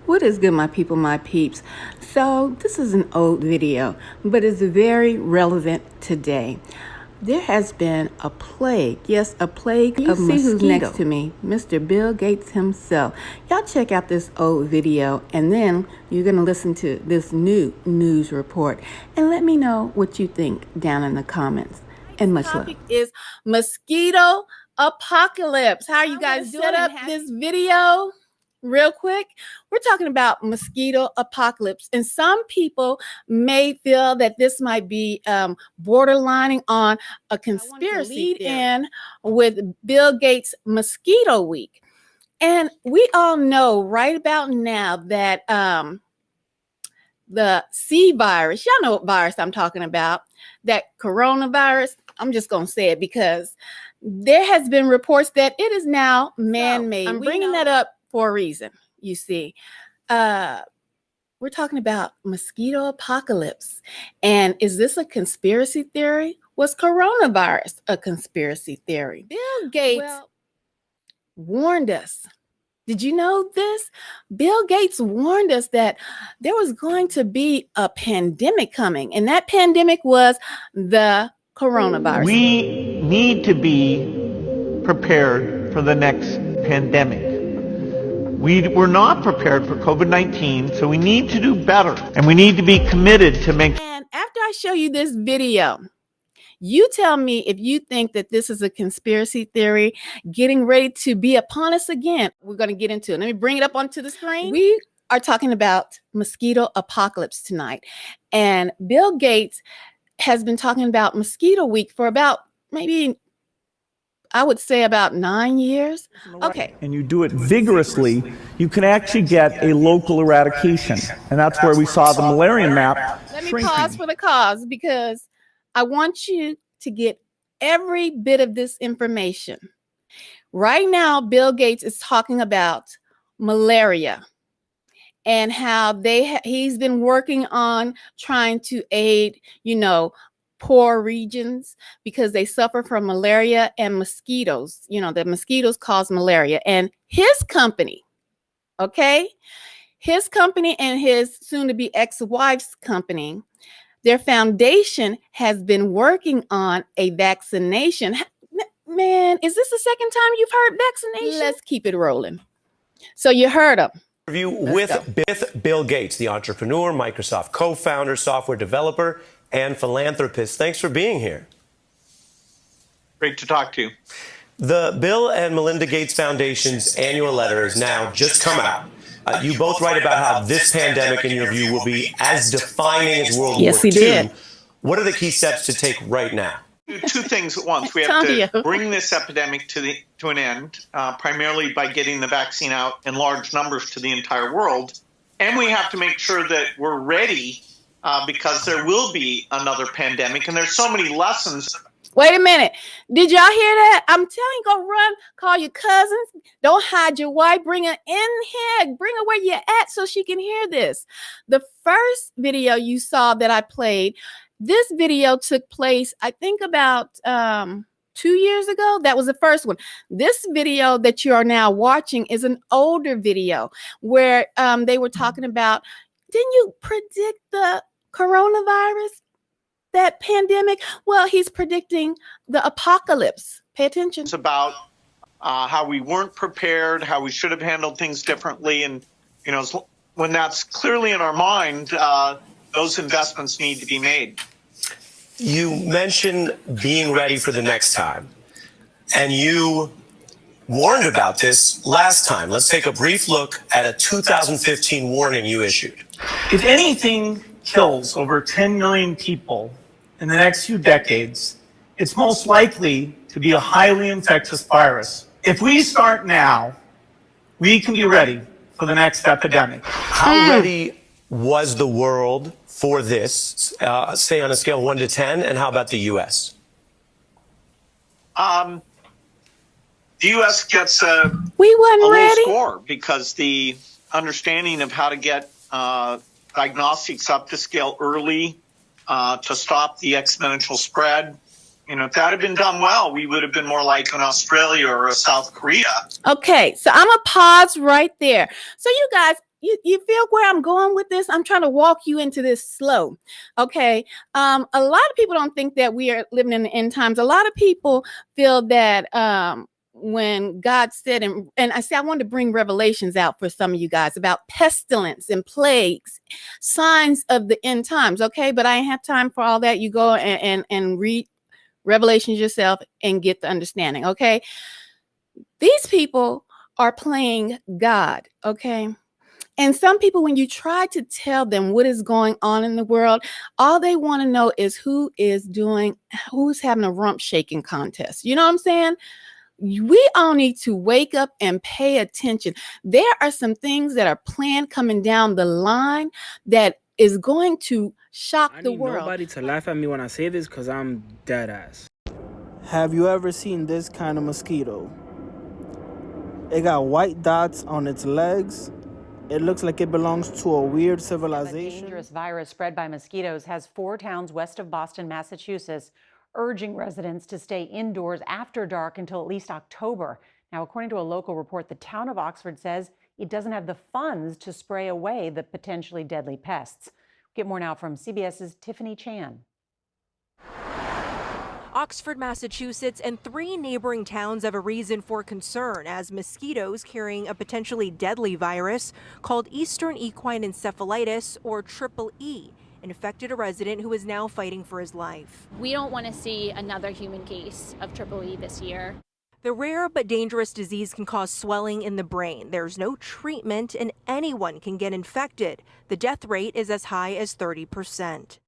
What is good, my people, my peeps? So this is an old video, but it's very relevant today. There has been a plague, yes, a plague of mosquitoes. See who's next to me? Mr. Bill Gates himself. Y'all check out this old video, and then you're going to listen to this new news report, and let me know what you think down in the comments. And much love. Topic is Mosquito Apocalypse. How are you guys doing? Set up this video real quick. We're talking about Mosquito Apocalypse, and some people may feel that this might be borderlining on a conspiracy in with Bill Gates Mosquito Week. And we all know right about now that the C virus, y'all know what virus I'm talking about, that coronavirus, I'm just going to say it because there has been reports that it is now man-made. I'm bringing that up for a reason, you see. We're talking about mosquito apocalypse. And is this a conspiracy theory? Was coronavirus a conspiracy theory? Bill Gates warned us. Did you know this? Bill Gates warned us that there was going to be a pandemic coming, and that pandemic was the coronavirus. We need to be prepared for the next pandemic. We're not prepared for COVID-19, so we need to do better, and we need to be committed to make. And after I show you this video, you tell me if you think that this is a conspiracy theory getting ready to be upon us again. We're going to get into it. Let me bring it up onto the screen. We are talking about mosquito apocalypse tonight. And Bill Gates has been talking about Mosquito Week for about maybe, I would say, about 9 years. Okay. And you do it vigorously, you can actually get a local eradication. And that's where we saw the malaria map shrinking. Let me pause for the cause because I want you to get every bit of this information. Right now, Bill Gates is talking about malaria and how he's been working on trying to aid, poor regions because they suffer from malaria and mosquitoes. The mosquitoes cause malaria. And his company, his company and his soon-to-be ex-wife's company, their foundation has been working on a vaccination. Man, is this the second time you've heard vaccination? Let's keep it rolling. So you heard them. Interview with Bill Gates, the entrepreneur, Microsoft co-founder, software developer, and philanthropist. Thanks for being here. Great to talk to you. The Bill and Melinda Gates Foundation's annual letter has now just come out. You both write about how this pandemic, in your view, will be as defining as World War II. What are the key steps to take right now? Two things at once. We have to bring this epidemic to an end, primarily by getting the vaccine out in large numbers to the entire world. And we have to make sure that we're ready because there will be another pandemic. And there's so many lessons. Wait a minute. Did y'all hear that? I'm telling you, go run, call your cousins. Don't hide your wife. Bring her in here. Bring her where you're at so she can hear this. The first video you saw that I played, this video took place, I think, about 2 years ago. That was the first one. This video that you are now watching is an older video where they were talking about, didn't you predict the coronavirus? That pandemic? Well, he's predicting the apocalypse. Pay attention. It's about how we weren't prepared, how we should have handled things differently. And, when that's clearly in our mind, those investments need to be made. You mentioned being ready for the next time, and you warned about this last time. Let's take a brief look at a 2015 warning you issued. If anything kills over 10 million people in the next few decades, it's most likely to be a highly infectious virus. If we start now, we can be ready for the next epidemic. How ready was the world for this, say on a scale of 1 to 10, and how about the U.S.? The U.S. gets a low score because the understanding of how to get diagnostics up to scale early to stop the exponential spread. If that had been done well, we would have been more like an Australia or a South Korea. Okay, so I'm going to pause right there. So you guys, You feel where I'm going with this? I'm trying to walk you into this slow. Okay. A lot of people don't think that we are living in the end times. A lot of people feel that when God said, and I said, I wanted to bring revelations out for some of you guys about pestilence and plagues, signs of the end times. Okay. But I ain't have time for all that. You go and read Revelations yourself and get the understanding. Okay. These people are playing God. Okay. And some people, when you try to tell them what is going on in the world, all they want to know is who's having a rump shaking contest. You know what I'm saying? We all need to wake up and pay attention. There are some things that are planned coming down the line that is going to shock the world. Nobody to laugh at me when I say this because I'm dead ass. Have you ever seen this kind of mosquito? It got white dots on its legs. It looks like it belongs to a weird civilization. A dangerous virus spread by mosquitoes has 4 towns west of Boston, Massachusetts, urging residents to stay indoors after dark until at least October. Now, according to a local report, the town of Oxford says it doesn't have the funds to spray away the potentially deadly pests. Get more now from CBS's Tiffany Chan. Oxford, Massachusetts, and 3 neighboring towns have a reason for concern as mosquitoes carrying a potentially deadly virus called Eastern Equine Encephalitis, or Triple E, infected a resident who is now fighting for his life. We don't want to see another human case of Triple E this year. The rare but dangerous disease can cause swelling in the brain. There's no treatment and anyone can get infected. The death rate is as high as 30%.